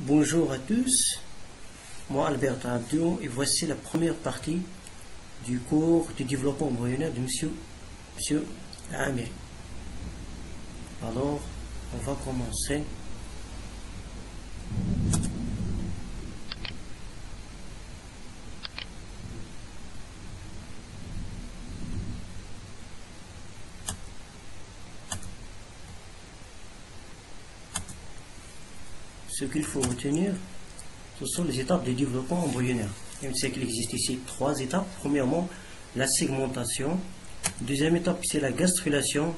Bonjour à tous, moi Albert Abdou et voici la première partie du cours de développement embryonnaire de Monsieur Amir. Alors, on va commencer. Ce qu'il faut retenir, ce sont les étapes de développement embryonnaire. Il sait qu'il existe ici trois étapes. Premièrement, la segmentation. Deuxième étape, c'est la gastrulation.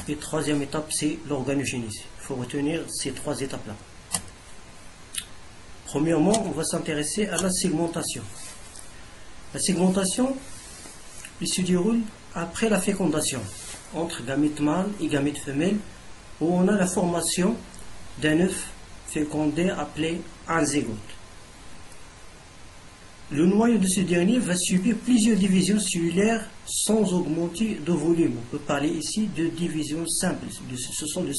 Et troisième étape, c'est l'organogénèse. Il faut retenir ces trois étapes-là. Premièrement, on va s'intéresser à la segmentation. La segmentation, il se déroule après la fécondation, entre gamète mâle et gamète femelle, où on a la formation d'un œuf fécondé appelé un zygote. Le noyau de ce dernier va subir plusieurs divisions cellulaires sans augmenter de volume. On peut parler ici de divisions simples. Ce sont de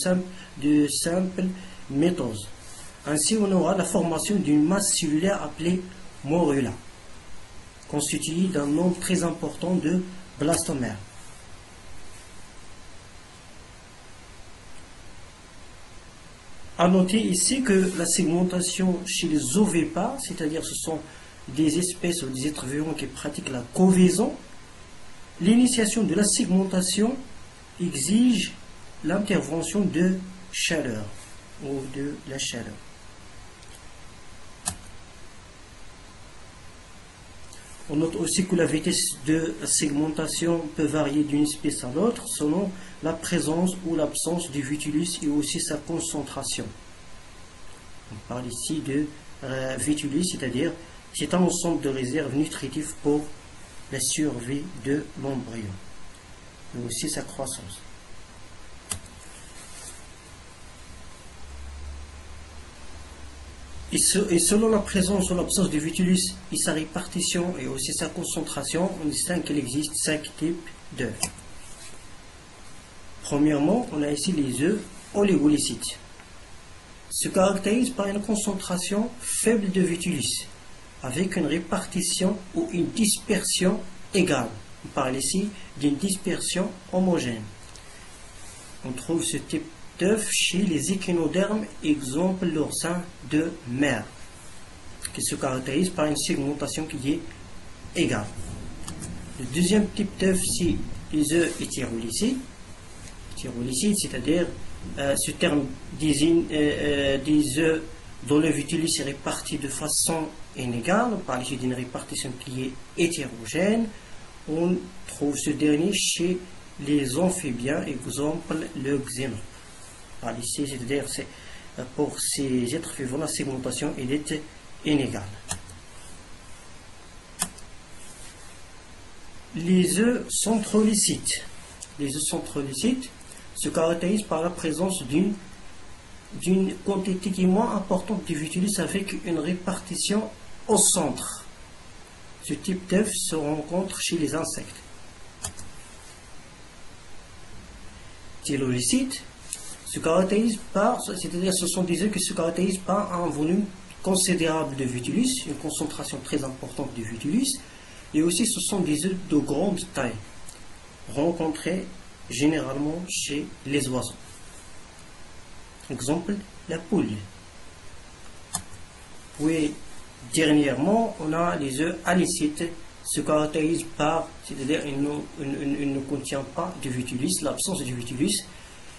simples mitoses. Ainsi, on aura la formation d'une masse cellulaire appelée morula, constituée d'un nombre très important de blastomères. À noter ici que la segmentation chez les ovipares, c'est-à-dire ce sont des espèces ou des êtres vivants qui pratiquent la covaison, l'initiation de la segmentation exige l'intervention de chaleur ou de la chaleur. On note aussi que la vitesse de segmentation peut varier d'une espèce à l'autre selon la présence ou l'absence du vitulus et aussi sa concentration. On parle ici de vitulus, c'est-à-dire c'est un ensemble de réserves nutritives pour la survie de l'embryon et aussi sa croissance. Et selon la présence ou l'absence du vitulus et sa répartition et aussi sa concentration, on distingue qu'il existe 5 types d'œufs. Premièrement, on a ici les œufs oligolycites. Se caractérisent par une concentration faible de vitulus, avec une répartition ou une dispersion égale. On parle ici d'une dispersion homogène. On trouve ce type d'œufs chez les échinodermes, exemple l'oursin de mer, qui se caractérise par une segmentation qui est égale. Le deuxième type d'œufs, c'est les œufs hétérolycites. Hétérolycites, c'est-à-dire ce terme désigne des œufs dont le vitulus est réparti de façon inégale. On parle ici d'une répartition qui est hétérogène. On trouve ce dernier chez les amphibiens, exemple le xénon. Ici, c'est-à-dire pour ces êtres vivants, la segmentation est inégale. Les œufs centrolycites. Les œufs centrolycites se caractérisent par la présence d'une quantité qui est moins importante de vitulus avec une répartition au centre. Ce type d'œuf se rencontre chez les insectes. Tylolycites se caractérisent par, c'est-à-dire ce sont des œufs qui se caractérisent par un volume considérable de vitulus, une concentration très importante de vitulus, et aussi ce sont des œufs de grande taille, rencontrés généralement chez les oiseaux. Exemple, la poule. Puis, dernièrement, on a les œufs halicite, se caractérisent par, c'est-à-dire il ne contient pas de vitulus, l'absence de vitulus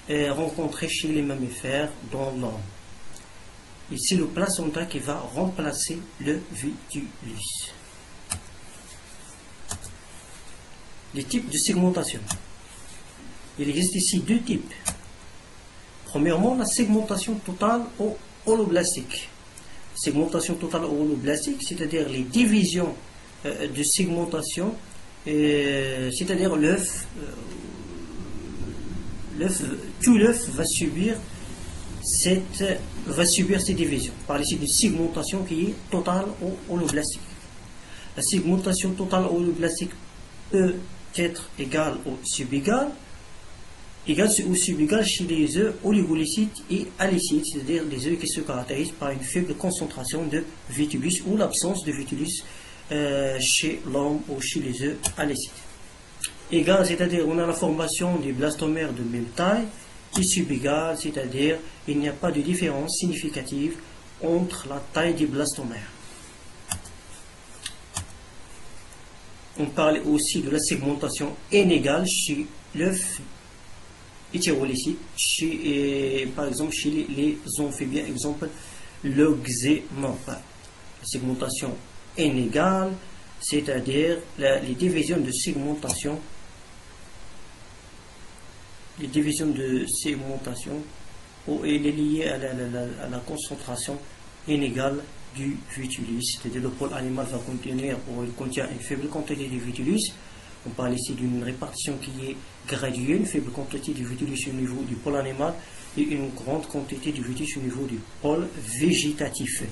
est rencontrée chez les mammifères dans l'homme. Ici, le placenta qui va remplacer le vitulus. Les types de segmentation. Il existe ici deux types. Premièrement, la segmentation totale ou holoblastique. Segmentation totale ou holoblastique, c'est-à-dire les divisions de segmentation, c'est-à-dire tout l'œuf va subir ces divisions. On parle ici de segmentation qui est totale ou holoblastique. La segmentation totale ou holoblastique peut être égale ou subégale. Égal ou subégal chez les œufs oligolycites et alécites, c'est-à-dire les œufs qui se caractérisent par une faible concentration de vitulus ou l'absence de vitulus chez l'homme ou chez les œufs alécites. Égal, c'est-à-dire on a la formation des blastomères de même taille, et subégal, c'est-à-dire il n'y a pas de différence significative entre la taille des blastomères. On parle aussi de la segmentation inégale chez l'œuf hétérolycite, par exemple chez les amphibiens, exemple l'oxémorphe. La segmentation inégale, c'est-à-dire les divisions de segmentation. Elle est liée à la concentration inégale du vitulus, c'est-à-dire le pôle animal va contenir, ou il contient une faible quantité de vitulus. On parle ici d'une répartition qui est graduée, une faible quantité de vitulus au niveau du pôle animal et une grande quantité de vitulus au niveau du pôle végétatif.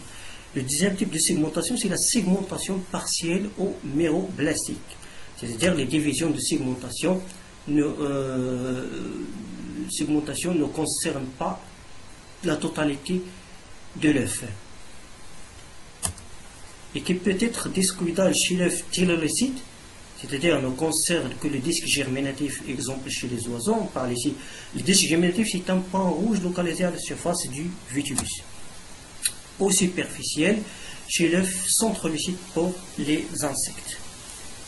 Le deuxième type de segmentation, c'est la segmentation partielle ou méroblastique, c'est-à-dire les divisions de segmentation ne concernent pas la totalité de l'œuf, et qui peut être discoïdale chez l'œuf thylalycite, c'est-à-dire ne concerne que le disque germinatif, exemple chez les oiseaux. On parle ici, le disque germinatif c'est un point rouge localisé à la surface du vitulus. Au superficiel, chez l'œuf centrolycite pour les insectes.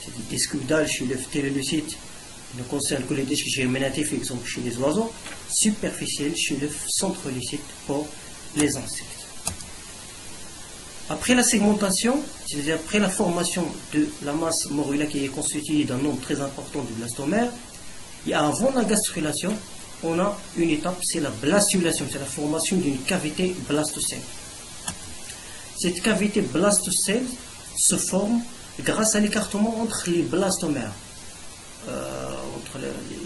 C'est discoïdale chez l'œuf thylalycite, ne concerne que le disque germinatif, exemple chez les oiseaux. Superficiel chez l'œuf centrolycite pour les insectes. Après la segmentation, c'est-à-dire après la formation de la masse morula qui est constituée d'un nombre très important de blastomères, et avant la gastrulation, on a une étape, c'est la blastulation, c'est la formation d'une cavité blastocèle. Cette cavité blastocèle se forme grâce à l'écartement entre les blastomères.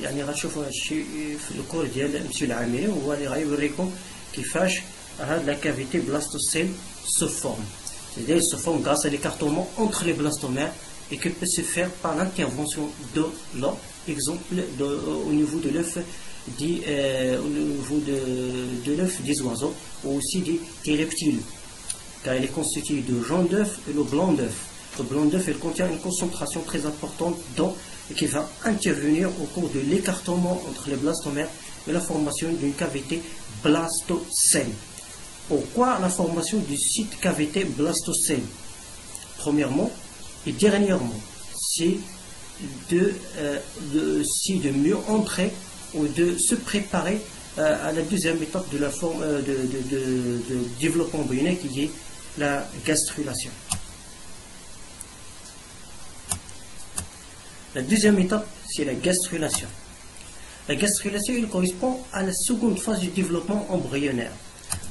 يعني غتشوفوا هادشي في الكور ديال مسيو العامري هو اللي غيوريكم كيفاش هاد لا كافيتي بلاستوسيل se forme. C'est-à-dire, il se forme grâce à l'écartement entre les blastomères et qui peut se faire par l'intervention de l'eau, exemple au niveau de l'œuf des oiseaux ou aussi des reptiles, car il est constitué de jaune d'œuf et le blanc d'œuf. Le blanc d'œuf il contient une concentration très importante d'eau et qui va intervenir au cours de l'écartement entre les blastomères et la formation d'une cavité blastocèle. Pourquoi la formation du site cavité blastocèle? Premièrement et dernièrement, c'est de mieux entrer ou de se préparer à la deuxième étape de la forme de développement embryonnaire qui est la gastrulation. La deuxième étape, c'est la gastrulation. La gastrulation, il correspond à la seconde phase du développement embryonnaire,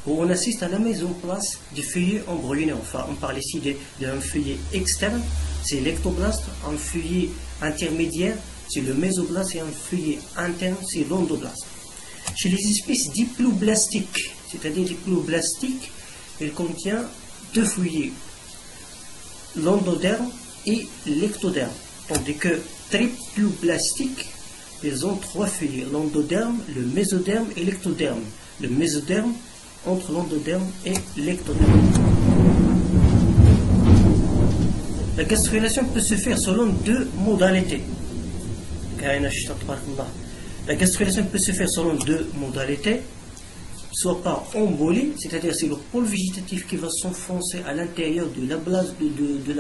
où on assiste à la mise en place du feuillet embryonnaire. Enfin, on parle ici d'un feuillet externe, c'est l'ectoblaste, un feuillet intermédiaire, c'est le mésoblaste, et un feuillet interne, c'est l'endoblaste. Chez les espèces diploblastiques, c'est-à-dire diploblastiques, il contient deux feuillets, l'endoderme et l'ectoderme, tandis que triploblastiques, ils ont trois feuillets, l'endoderme, le mésoderme et l'ectoderme. Le mésoderme entre l'endoderme et l'ectoderme. La gastrulation peut se faire selon deux modalités. La gastrulation peut se faire selon deux modalités, soit par embolie, c'est-à-dire c'est le pôle végétatif qui va s'enfoncer à l'intérieur de la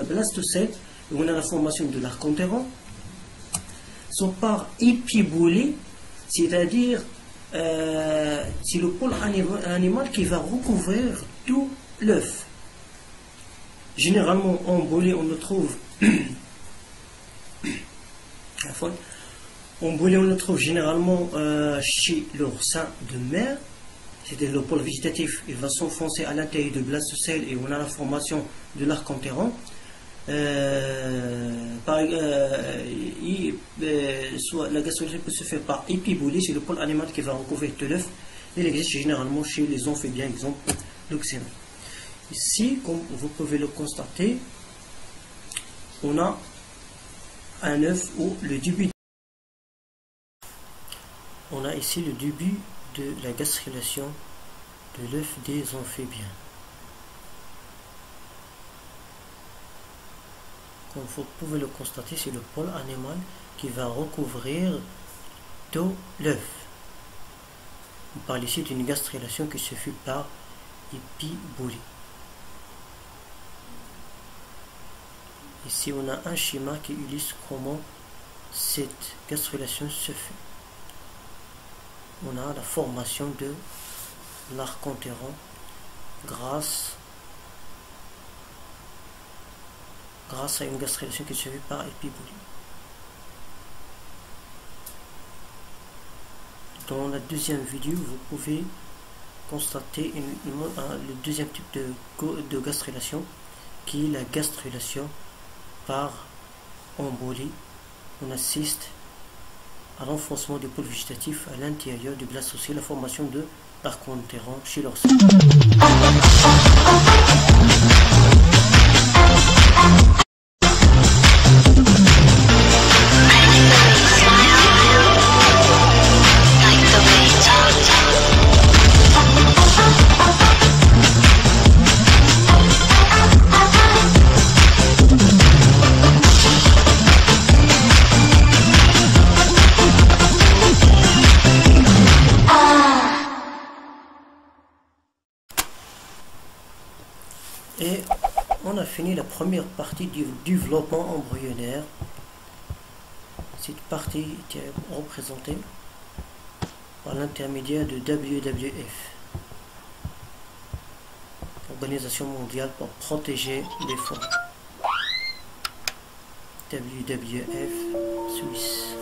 blastocèle, où on a la formation de l'arc-enterrant, soit par épibolie, c'est-à-dire c'est le pôle animal qui va recouvrir tout l'œuf. Généralement, en embolie, on le trouve généralement chez l'oursin de mer, c'est-à-dire le pôle végétatif, il va s'enfoncer à l'intérieur du blastocèle et on a la formation de l'arc-enterrant. Soit la gastrulation peut se faire par épibolie, c'est le pôle animal qui va recouvrir tout l'œuf. Il existe généralement chez les amphibiens, exemple l'oxémorphe. Ici, comme vous pouvez le constater, on a un œuf où le début on a ici le début de la gastrulation de l'œuf des amphibiens. Comme vous pouvez le constater, c'est le pôle animal qui va recouvrir d'eau l'œuf. On parle ici d'une gastrulation qui se fait par épibolie. Ici, on a un schéma qui illustre comment cette gastrulation se fait. On a la formation de l'arc-enterrant grâce à une gastrulation qui se fait par épibolie. Dans la deuxième vidéo, vous pouvez constater le deuxième type de gastrulation, qui est la gastrulation par embolie. On assiste à l'enfoncement des pôles végétatifs à l'intérieur du blastocèle, la formation de l'arc-enterrant chez l'orsec. Et on a fini la première partie du développement embryonnaire. Cette partie était représentée par l'intermédiaire de WWF, Organisation mondiale pour protéger les femmes. WWF Suisse.